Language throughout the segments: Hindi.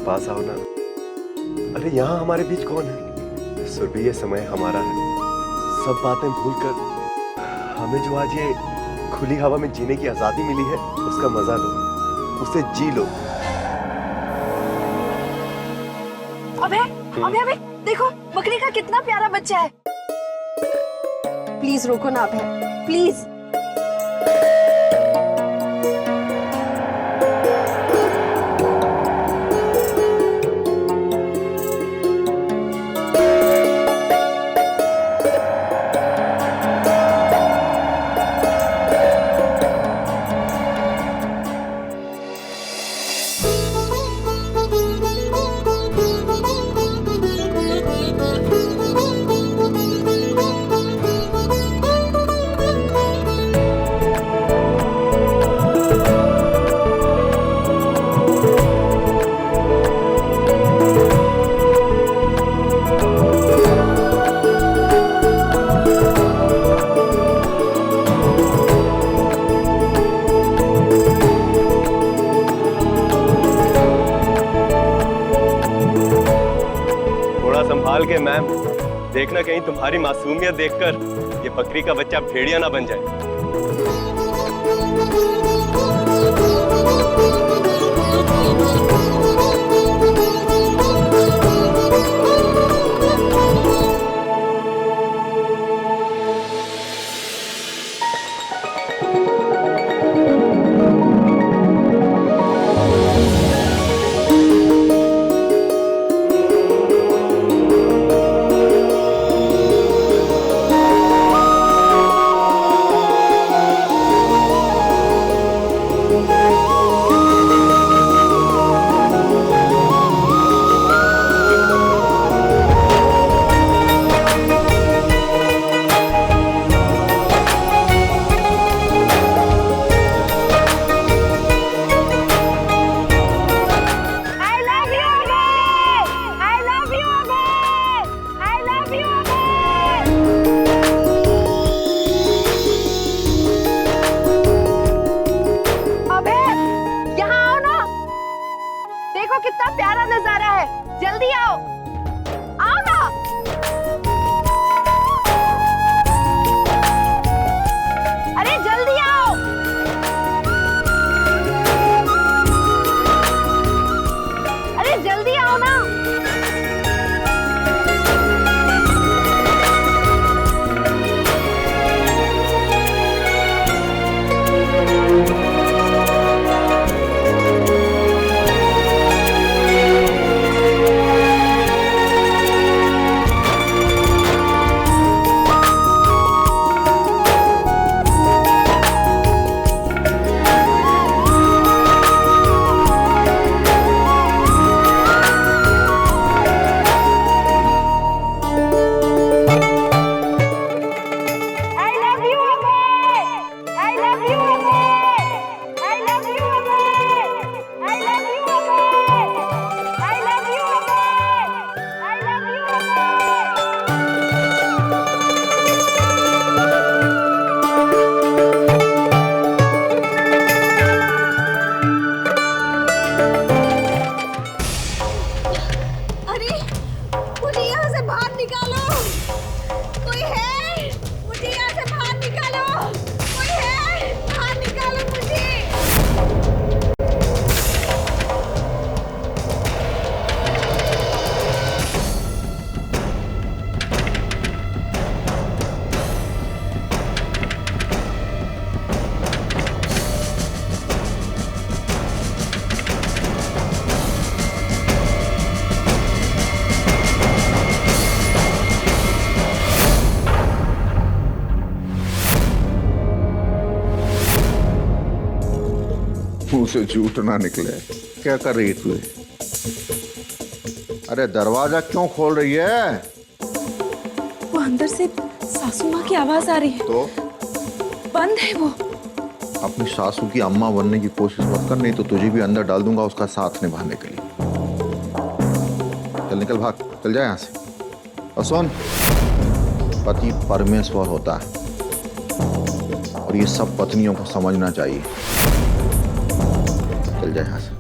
पास आओ ना। अरे यहाँ हमारे बीच कौन है? सुरभि, ये समय हमारा है। सब बातें भूलकर हमें जो आज ये खुली हवा में जीने की आजादी मिली है, उसका मजा लो, उसे जी लो। अबे, अबे देखो, बकरी का कितना प्यारा बच्चा है। प्लीज रोको ना अभय, प्लीज। संभाल के मैम, देखना कहीं तुम्हारी मासूमियत देखकर ये बकरी का बच्चा भेड़िया ना बन जाए। कितना प्यारा नजारा है, जल्दी आओ, आओ ना। अरे जल्दी आओ। अरे जल्दी आओ ना। मुंह से झूठ ना निकले। क्या कर रही तू? अरे दरवाजा क्यों खोल रही है? वो अंदर से सासू माँ की आवाज आ रही है। तो बंद है वो। अपनी सासू की अम्मा बनने की कोशिश मत कर, नहीं तो तुझे भी अंदर डाल दूंगा उसका साथ निभाने के लिए। चल निकल, भाग, चल जाए यहाँ से। और सुन, पति परमेश्वर होता है और ये सब पत्नियों को समझना चाहिए। चल जाए यहाँ से।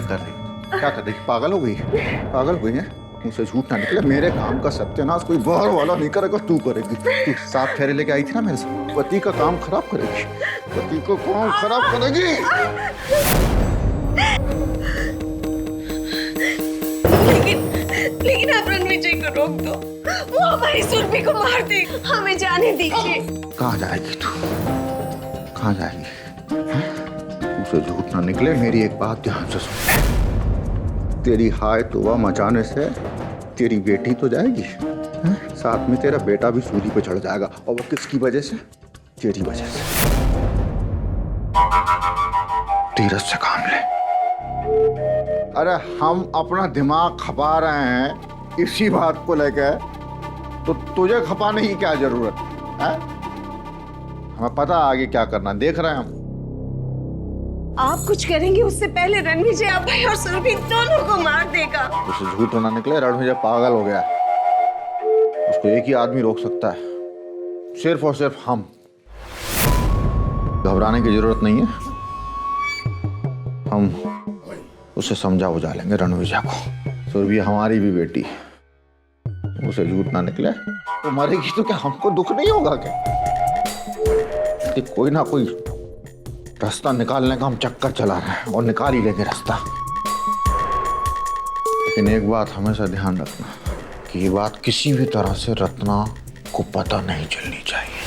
क्या कर रही है? क्या कर रही है? पागल हो गई है? पागल हो गई है? मुझसे झूठ ना निकले। मेरे काम का सत्यानाश कोई बाहर वाला नहीं करेगा, तू करेगी। तू 7 फेरे लेके आई थी ना मेरे से, पति का काम खराब करेगी, पति को काम खराब करेगी। लेकिन आप रणविजय को रोक दो, वो हमारी सुरभि को मार दे, हमें जाने दीजिए। कहाँ जाएगी तू? कहाँ जाएगी? मुझसे झूठ ना निकले। मेरी एक बात ध्यान से सुन, तेरी हाय तौबा मचाने से तेरी बेटी तो जाएगी, साथ में तेरा बेटा भी सूली पे चढ़ जाएगा। और वो किसकी वजह से? तेरी वजह से। धीरज से काम ले। अरे हम अपना दिमाग खपा रहे हैं इसी बात को लेकर, तो तुझे खपाने की क्या जरूरत है? हमें पता आगे क्या करना, देख रहे हैं हम। आप कुछ करेंगे उससे पहले रणविजय अभय और सुरभि दोनों को मार देगा। उसे झूठ ना निकले, रणविजय पागल हो गया। उसको एक ही आदमी रोक सकता है, सिर्फ और सिर्फ हम। घबराने की जरूरत नहीं है, हम उसे समझा बुझा लेंगे रणविजय को। सुरभि हमारी भी बेटी, उसे झूठ ना निकले। वो मरेगी तो क्या हमको दुख नहीं होगा क्या? कि कोई ना कोई रास्ता निकालने का हम चक्कर चला रहे हैं, और निकाल ही लेंगे रास्ता। लेकिन एक बात हमेशा ध्यान रखना कि ये बात किसी भी तरह से रत्ना को पता नहीं चलनी चाहिए,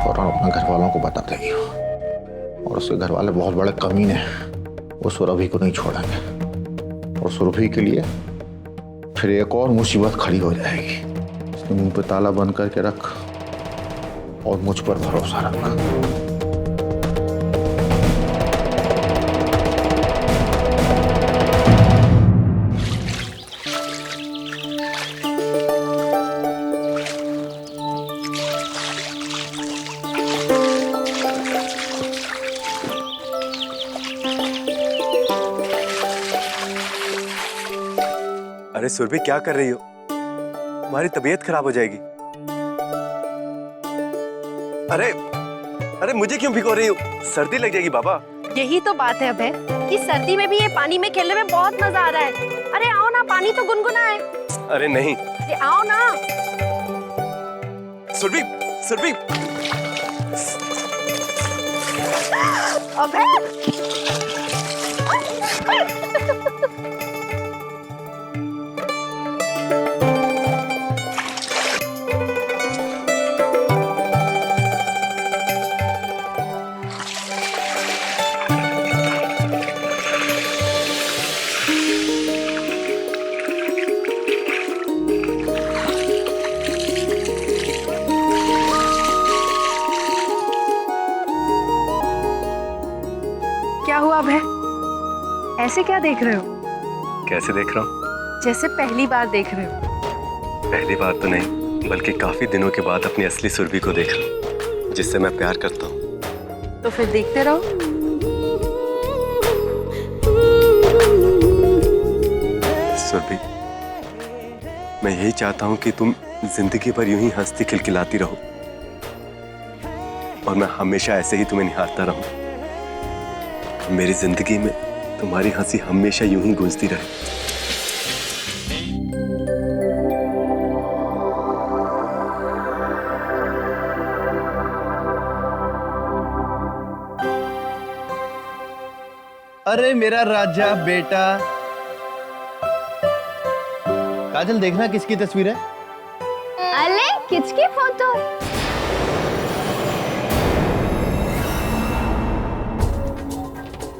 और अपने घर वालों को बता देगी। और उसके घर वाले बहुत बड़े कमीने हैं, वो सुरभि को नहीं छोड़ेंगे। और सुरभि के लिए फिर एक और मुसीबत खड़ी हो जाएगी। इसके मुंह पे ताला बंद करके रख और मुझ पर भरोसा रख। अरे सुरभि, क्या कर रही हो? तुम्हारी तबीयत खराब हो जाएगी। अरे अरे मुझे क्यों भिगो रही हो? सर्दी लग जाएगी बाबा। यही तो बात है अभय, कि सर्दी में भी ये पानी में खेलने में बहुत मजा आ रहा है। अरे आओ ना, पानी तो गुनगुना है। अरे नहीं। अरे आओ ना। सुरभि, सुरभि। अभय, क्या हुआ अभय? ऐसे क्या देख रहे हो? कैसे देख रहा हूँ? जैसे पहली बार देख रहे हो। पहली बार तो नहीं, बल्कि काफी दिनों के बाद अपनी असली सुरभि को देख रहा हूँ, जिससे मैं प्यार करता हूँ। तो फिर देखते रहो। सुरभि, मैं यही चाहता हूँ कि तुम जिंदगी भर यूं ही हंसती खिलखिलाती रहो, और मैं हमेशा ऐसे ही तुम्हें निहारता रहूं। मेरी जिंदगी में तुम्हारी हंसी हमेशा यूं ही गूंजती रहे। अरे मेरा राजा बेटा। काजल, देखना किसकी तस्वीर है? अरे किसकी फोटो?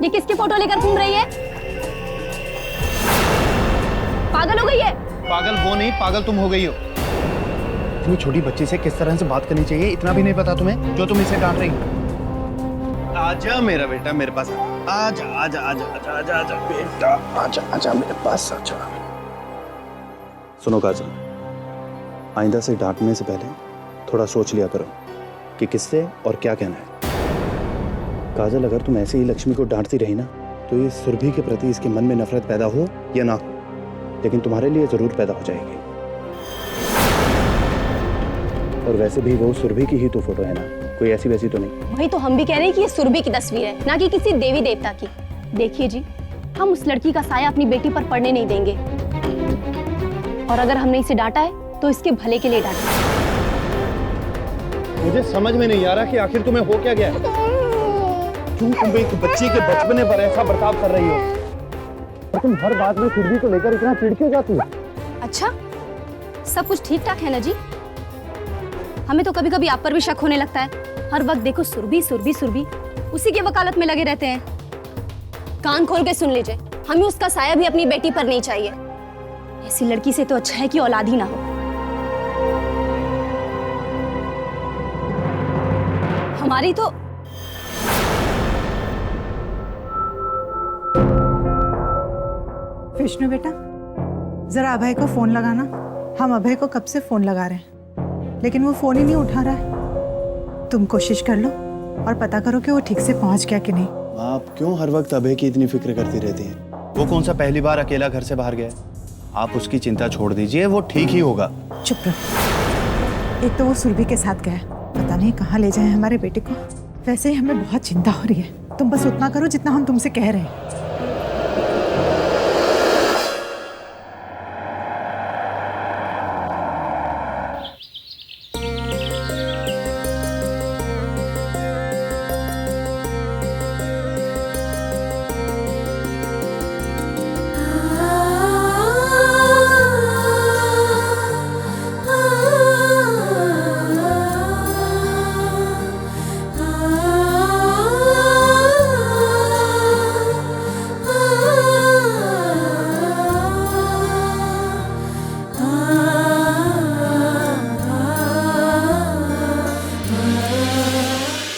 ये किसकी फोटो लेकर घूम रही है? पागल हो गई है? पागल वो नहीं, पागल तुम हो गई हो। इतनी छोटी बच्ची से किस तरह से बात करनी चाहिए, इतना भी नहीं पता तुम्हें, जो तुम इसे डांट रही हो। आजा मेरा बेटा, मेरे पास आजा आजा आजा आजा आजा आजा बेटा, आजा आजा मेरे पास आजा। सुनो काजल, आइंदा से डांटने से पहले थोड़ा सोच लिया करो कि किससे और क्या कहना है। काजल, अगर तुम ऐसे ही लक्ष्मी को डांटती रही ना, तो ये सुरभि के प्रति इसके मन में नफरत पैदा हो या ना हो, लेकिन तुम्हारे लिए जरूर पैदा हो जाएगी। और वैसे भी वो सुरभि की ही तो फोटो है ना, कोई ऐसी वैसी तो नहीं। वही तो हम भी कह रहे हैं कि ये सुरभि की तस्वीर है, ना कि किसी देवी देवता की। देखिए जी, हम उस लड़की का साया अपनी बेटी पर पड़ने नहीं देंगे। और अगर हमने इसे डांटा है तो इसके भले के लिए डांटा। मुझे समझ में नहीं आ रहा कि आखिर तुम्हें हो क्या गया है। क्यों तुम एक बच्चे के बचपने पर ऐसा बर्ताव कर रही हो और तुम हर बात में सुरभि को लेकर इतना चिढ़ क्यों जाती हो? अच्छा, सब कुछ ठीक ठाक है ना जी? हमें तो कभी कभी आप पर भी शक होने लगता है। हर वक्त देखो सुरभि सुरभि सुरभि, उसी की वकालत में लगे रहते हैं। कान खोल के सुन लीजिए, हमें उसका साया भी अपनी बेटी पर नहीं चाहिए। ऐसी लड़की से तो अच्छा है कि औलाद ही ना हो। हमारी तो विष्णु बेटा, जरा अभय को फोन लगाना। हम अभय को कब से फोन लगा रहे हैं, लेकिन वो फोन ही नहीं उठा रहा है। तुम कोशिश कर लो और पता करो कि वो ठीक से पहुंच गया कि नहीं। आप क्यों हर वक्त अभय की इतनी फिक्र करती रहती हैं? वो कौन सा पहली बार अकेला घर से बाहर गया है? आप उसकी चिंता छोड़ दीजिए, वो ठीक ही होगा। चुप रहो। एक तो वो सुरभि के साथ गया, पता नहीं कहाँ ले जाए हमारे बेटे को। वैसे ही हमें बहुत चिंता हो रही है। तुम बस उतना करो जितना हम तुमसे कह रहे हैं।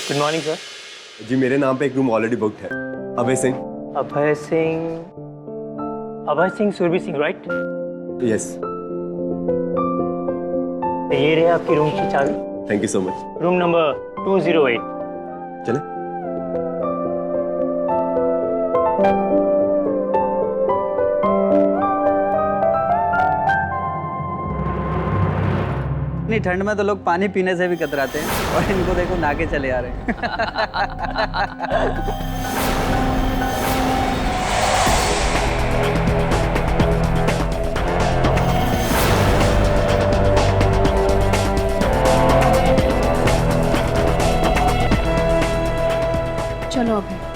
Good morning sir. जी मेरे नाम पे एक रूम ऑलरेडी बुक्ड है। अभय सिंह। अभय सिंह सुरभि सिंह, राइट? यस। ये रहे आपकी रूम की चाबी। Thank you so much. Room number 208। चले। इतनी ठंड में तो लोग पानी पीने से भी कतराते हैं और इनको देखो नहा के चले आ रहे हैं। चलो अभय।